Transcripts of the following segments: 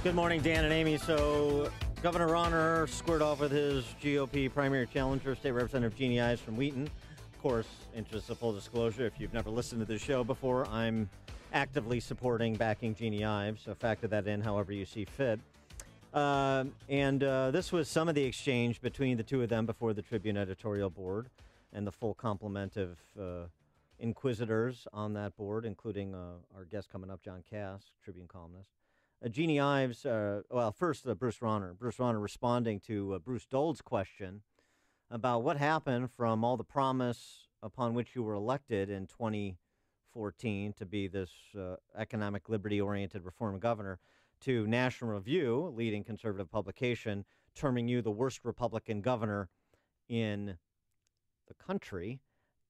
Good morning, Dan and Amy. So, Governor Rauner squared off with his GOP primary challenger, State Representative Jeannie Ives from Wheaton. Of course, interest of full disclosure, if you've never listened to this show before, I'm actively supporting backing Jeannie Ives, so factor that in however you see fit. This was some of the exchange between the two of them before the Tribune editorial board and the full complement of inquisitors on that board, including our guest coming up, John Kass, Tribune columnist. Jeannie Ives, first Bruce Rauner. Bruce Rauner responding to Bruce Dold's question about what happened from all the promise upon which you were elected in 2014 to be this economic liberty-oriented reform governor to National Review, leading conservative publication, terming you the worst Republican governor in the country.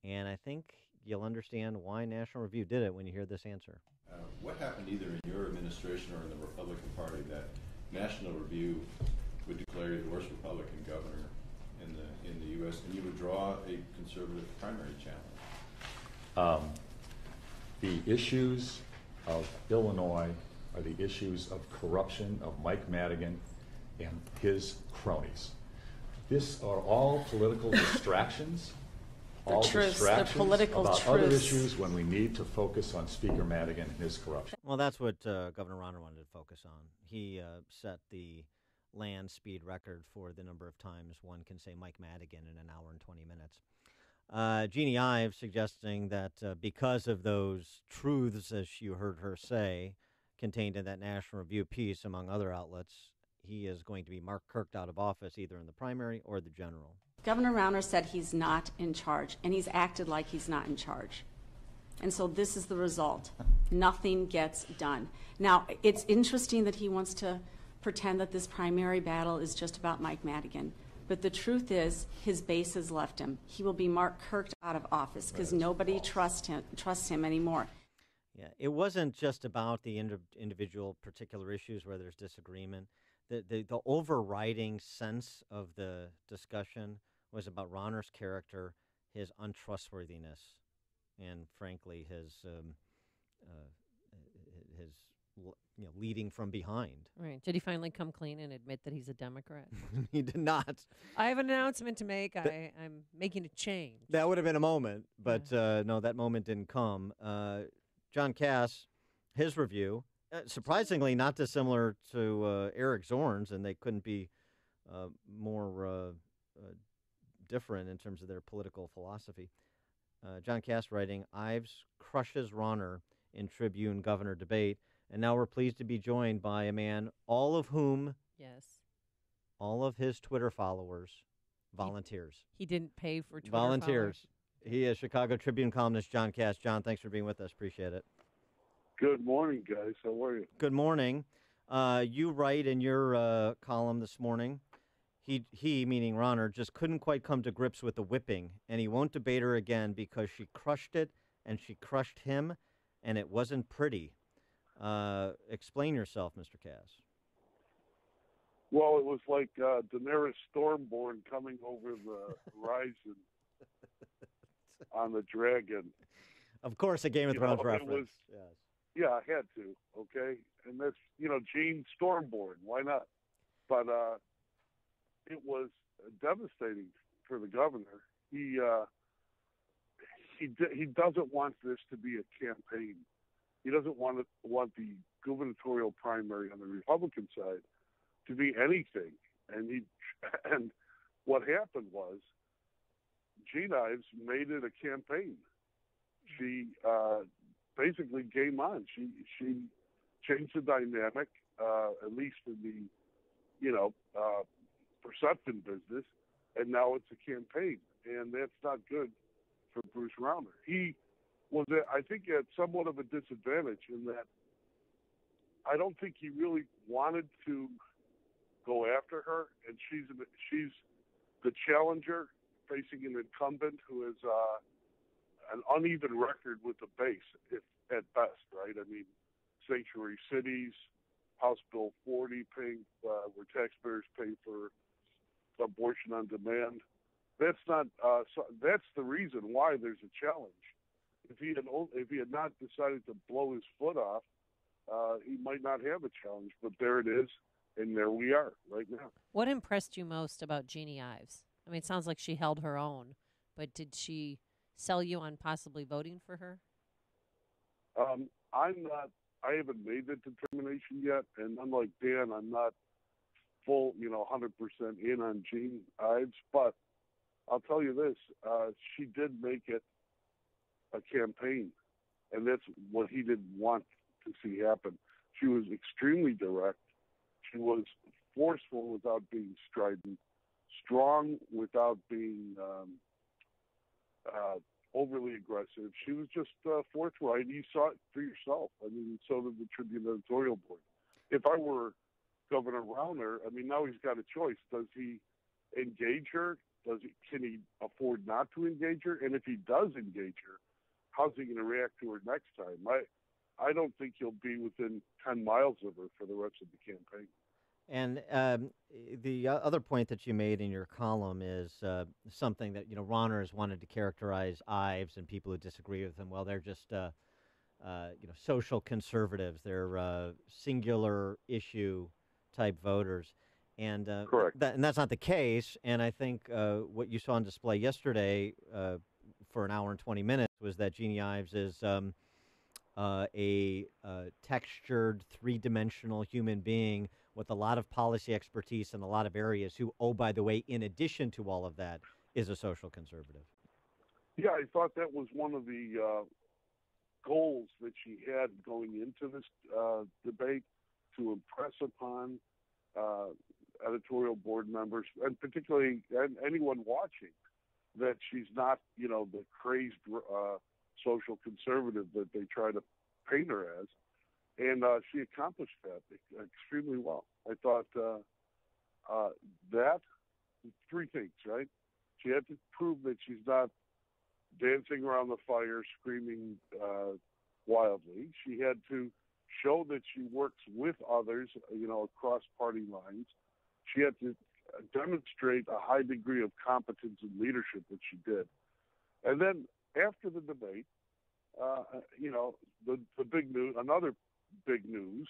And I think you'll understand why National Review did it when you hear this answer. What happened either in your administration or in the Republican Party that National Review would declare you the worst Republican governor in the U.S. and you would draw a conservative primary challenge? The issues of Illinois are the issues of corruption of Mike Madigan and his cronies. These are all political distractions. All distractions about other issues when we need to focus on Speaker Madigan and his corruption. Well, that's what Governor Rauner wanted to focus on. He set the land speed record for the number of times one can say Mike Madigan in an hour and 20 minutes. Jeannie Ives suggesting that because of those truths, as you heard her say, contained in that National Review piece, among other outlets, he is going to be kirked out of office either in the primary or the general. Governor Rauner said he's not in charge, and he's acted like he's not in charge. And so this is the result. Nothing gets done. Now, it's interesting that he wants to pretend that this primary battle is just about Mike Madigan. But the truth is, his base has left him. He will be kirked out of office because nobody trusts him anymore. Yeah, it wasn't just about the individual particular issues where there's disagreement. The overriding sense of the discussion was about Rauner's character, his untrustworthiness, and frankly his leading from behind. Right. Did he finally come clean and admit that he's a Democrat? He did not. I have an announcement to make. I'm making a change. That would have been a moment, but no, that moment didn't come. John Kass, his review, surprisingly not dissimilar to Eric Zorn's, and they couldn't be more different in terms of their political philosophy. John Kass writing, Ives crushes Rauner in Tribune governor debate, and now we're pleased to be joined by a man, all of his Twitter followers, volunteers. He didn't pay for Twitter volunteers. followers. He is Chicago Tribune columnist John Kass. John, thanks for being with us. Appreciate it. Good morning, guys. How are you? Good morning. You write in your column this morning, he, meaning Rauner, just couldn't quite come to grips with the whipping, and he won't debate her again because she crushed it, and she crushed him, and it wasn't pretty. Explain yourself, Mr. Kass. Well, it was like Daenerys Stormborn coming over the horizon on the dragon. Of course, a Game of Thrones reference. Yes. Yeah, I had to, okay? And that's, Jane Stormborn. Why not? But it was devastating for the governor. He doesn't want this to be a campaign. He doesn't want the gubernatorial primary on the Republican side to be anything. And what happened was Jeannie Ives made it a campaign. She basically game on. She changed the dynamic, at least in the perception business, and now it's a campaign, and that's not good for Bruce Rauner. He was, I think, at somewhat of a disadvantage in that I don't think he really wanted to go after her, and she's the challenger facing an incumbent who has an uneven record with the base, if at best, right? I mean, sanctuary cities, House Bill 40, paying where taxpayers pay for abortion on demand. That's not. That's the reason why there's a challenge. If he had not decided to blow his foot off he might not have a challenge, but there it is, and there we are right now. What impressed you most about Jeannie Ives? I mean, it sounds like she held her own, but did she sell you on possibly voting for her? I'm not. I haven't made the determination yet, and unlike Dan, I'm not full, 100% in on Jean Ives. But I'll tell you this: she did make it a campaign, and that's what he didn't want to see happen. She was extremely direct. She was forceful without being strident, strong without being overly aggressive. She was just forthright. You saw it for yourself. I mean, so did the Tribune editorial board. If I were Governor Rauner, I mean, now he's got a choice. Does he engage her? Can he afford not to engage her? And if he does engage her, how's he going to react to her next time? I don't think he'll be within 10 miles of her for the rest of the campaign. And the other point that you made in your column is something that Rauner has wanted to characterize Ives and people who disagree with him. Well, they're just social conservatives. They're singular issue type voters, and correct. And that's not the case. And I think what you saw on display yesterday for an hour and 20 minutes was that Jeannie Ives is a textured, three-dimensional human being with a lot of policy expertise in a lot of areas who, oh, by the way, in addition to all of that, is a social conservative. Yeah, I thought that was one of the goals that she had going into this debate, to impress upon editorial board members, and particularly anyone watching, that she's not, the crazed social conservative that they try to paint her as. And she accomplished that extremely well. I thought that, three things, right? She had to prove that she's not dancing around the fire, screaming wildly. She had to show that she works with others, across party lines. She had to demonstrate a high degree of competence and leadership, which she did. And then after the debate, the big news, another big news,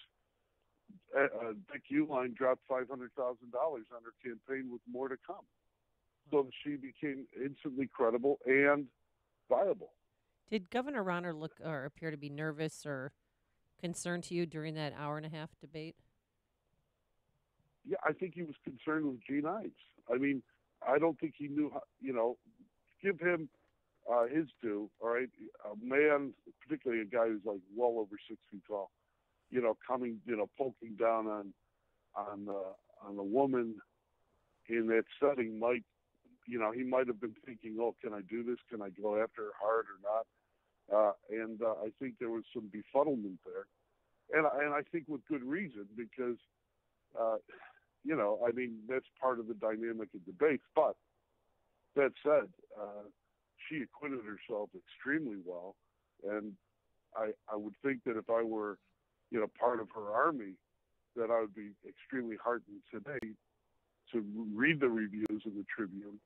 Dick Uihlein dropped $500,000 on her campaign with more to come. So she became instantly credible and viable. Did Governor Rauner look or appear to be nervous or concerned to you during that hour-and-a-half debate? Yeah, I think he was concerned with Jean Ives. I mean, I don't think he knew how, give him his due, all right? A man, particularly a guy who's like well over 6 feet tall, coming, poking down on a woman in that setting might, he might have been thinking, oh, can I do this? Can I go after her hard or not? And I think there was some befuddlement there. And I think with good reason, because, I mean, that's part of the dynamic of debates. But that said, she acquitted herself extremely well. And I would think that if I were, part of her army, that I would be extremely heartened today to read the reviews of the Tribune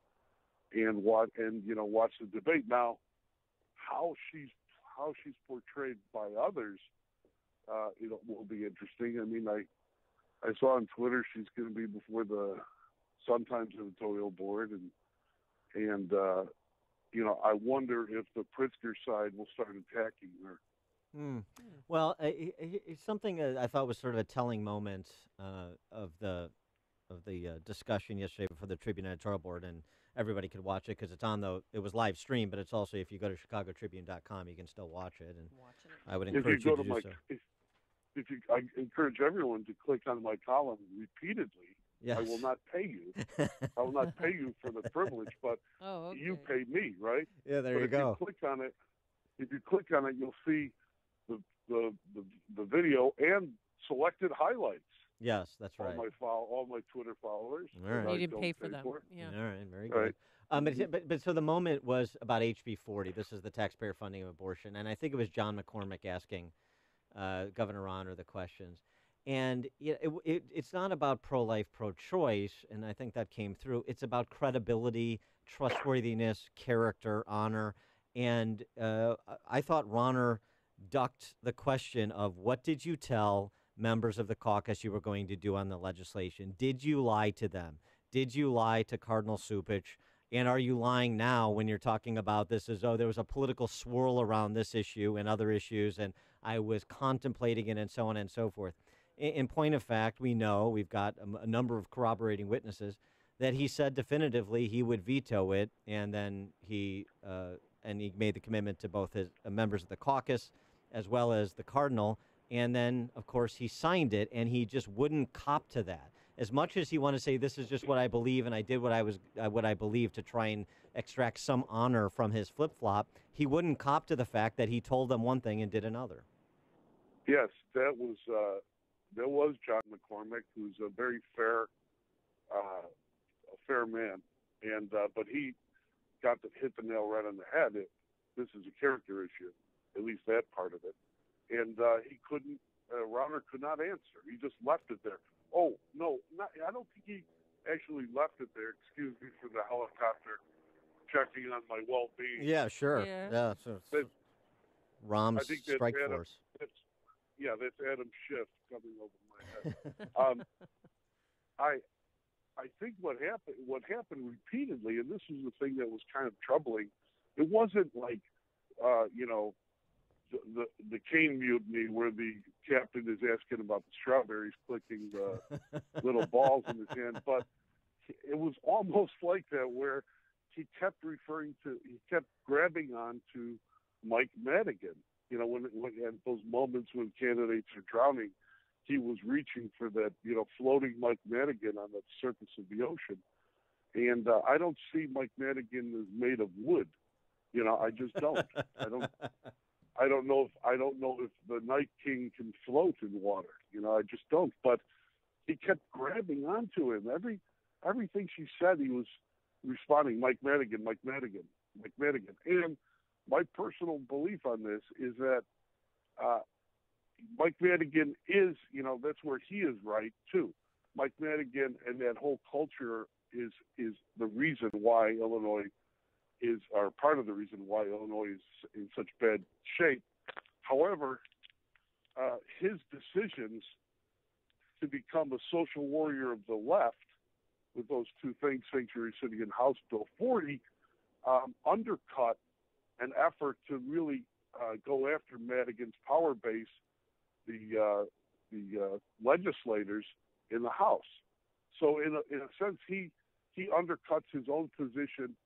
and watch the debate. Now, how she's portrayed by others, will be interesting. I mean, I saw on Twitter she's going to be before the Sun-Times editorial board, and I wonder if the Pritzker side will start attacking her. Well, it's something I thought was sort of a telling moment of the discussion yesterday before the Tribune editorial board, and everybody could watch it because it was live stream, but it's also, if you go to chicagotribune.com, you can still watch it. And I would encourage you to do so. I encourage everyone to click on my column repeatedly. Yes. I will not pay you. I will not pay you for the privilege, but you pay me, right? Yeah, there you go. If you click on it, you'll see the video and selected highlights. Yes, that's right. All my Twitter followers. All right. You didn't pay for them. Yeah. All right, very good. Right. But so the moment was about HB 40. This is the taxpayer funding of abortion, and I think it was John McCormick asking Governor Rauner the questions. And it's not about pro-life, pro-choice, and I think that came through. It's about credibility, trustworthiness, character, honor. And I thought Rauner ducked the question of what did you tell members of the caucus you were going to do on the legislation? Did you lie to them? Did you lie to Cardinal Supich? And are you lying now when you're talking about this as though there was a political swirl around this issue and other issues, and I was contemplating it and so on and so forth? In point of fact, we know, we've got a number of corroborating witnesses, that he said definitively he would veto it, and then he made the commitment to both his members of the caucus as well as the cardinal, and then, of course, he signed it, and he just wouldn't cop to that. As much as he wanted to say, this is just what I believe, and I did what I believe to try and extract some honor from his flip-flop, he wouldn't cop to the fact that he told them one thing and did another. Yes, that was John McCormick, who's a very fair man, and but he got to hit the nail right on the head. This is a character issue, at least that part of it, and he couldn't. Rauner could not answer. He just left it there. Oh no, I don't think he actually left it there. Excuse me for the helicopter checking on my well-being. Yeah, sure. Yeah, so Rom's strike force. That's Adam Schiff coming over my head. I think what happened repeatedly, and this is the thing that was kind of troubling. It wasn't like, the cane mutiny where the captain is asking about the strawberries, clicking the little balls in his hand, but it was almost like that where he kept grabbing on to Mike Madigan. When at those moments when candidates are drowning, he was reaching for that, floating Mike Madigan on the surface of the ocean. And I don't see Mike Madigan as made of wood. I just don't. I don't know if the Night King can float in water. I just don't. But he kept grabbing onto him. Everything she said, he was responding, Mike Madigan, Mike Madigan, Mike Madigan. And my personal belief on this is that Mike Madigan is, that's where he is right too. Mike Madigan and that whole culture is the reason why Illinois are part of the reason why Illinois is in such bad shape. However, his decisions to become a social warrior of the left with those two things, Sanctuary City and House Bill 40, undercut an effort to really go after Madigan's power base, the legislators in the House. So in a sense, he undercuts his own position,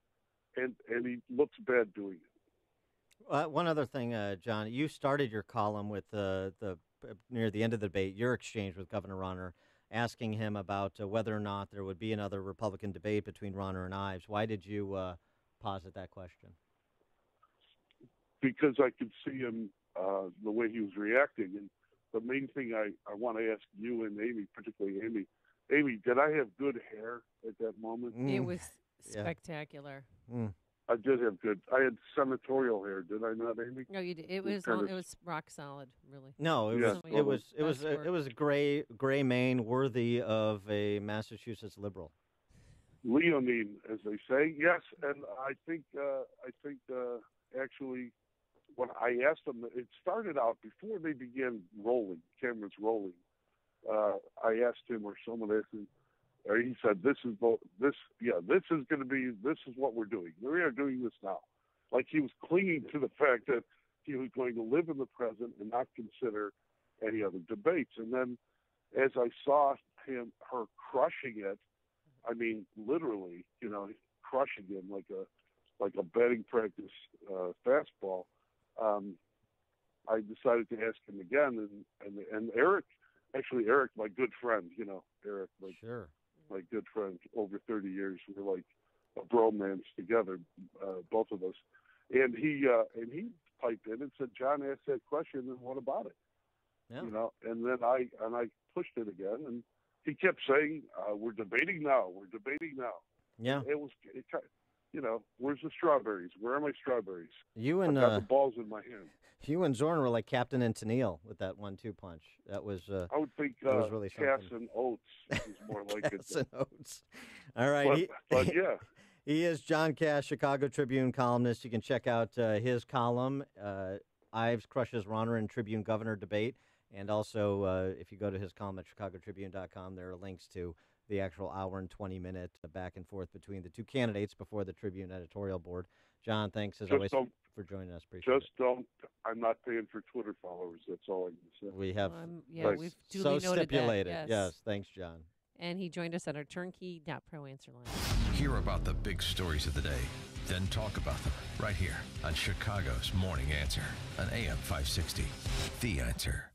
and he looks bad doing it. One other thing, John, you started your column with near the end of the debate, your exchange with Governor Rauner, asking him about whether or not there would be another Republican debate between Rauner and Ives. Why did you posit that question? Because I could see him, the way he was reacting. And the main thing I want to ask you and Amy, particularly Amy, did I have good hair at that moment? It was spectacular. I did have good. I had senatorial hair, did I not, Amy? No, you did. It was rock solid, really. No, it was a gray mane worthy of a Massachusetts liberal. Leonine, as they say. Yes, and I think actually, when I asked them, it started out before they began cameras rolling. I asked him, or someone asked him, or he said, this is what we're doing. We are doing this now. Like he was clinging to the fact that he was going to live in the present and not consider any other debates. And then as I saw her crushing it, I mean, literally, crushing him like a batting practice fastball, I decided to ask him again. And Eric, my good friend, Eric, sure. My good friend, over 30 years, we're like a bromance together, both of us. And he piped in and said, John asked that question, and what about it? Yeah. And then I pushed it again, and he kept saying, we're debating now. Yeah. Where's the strawberries? Where are my strawberries? I got the balls in my hand. You and Zorn were like Captain and Tennille with that 1-2 punch. That was. I would think was really Kass and Oates is more like it. Kass and Oates. All right. But yeah. He is John Kass, Chicago Tribune columnist. You can check out his column, Ives crushes Ronner and Tribune Governor debate. And also, if you go to his column at chicagotribune.com, there are links to the actual hour and 20-minute back and forth between the two candidates before the Tribune editorial board. John, thanks as always for joining us. Appreciate Just don't. I'm not paying for Twitter followers. That's all I can say. We have we've duly so noted stipulated. that. Yes, thanks, John. And he joined us at our turnkey.pro answer line. Hear about the big stories of the day, then talk about them right here on Chicago's Morning Answer on AM 560. The Answer.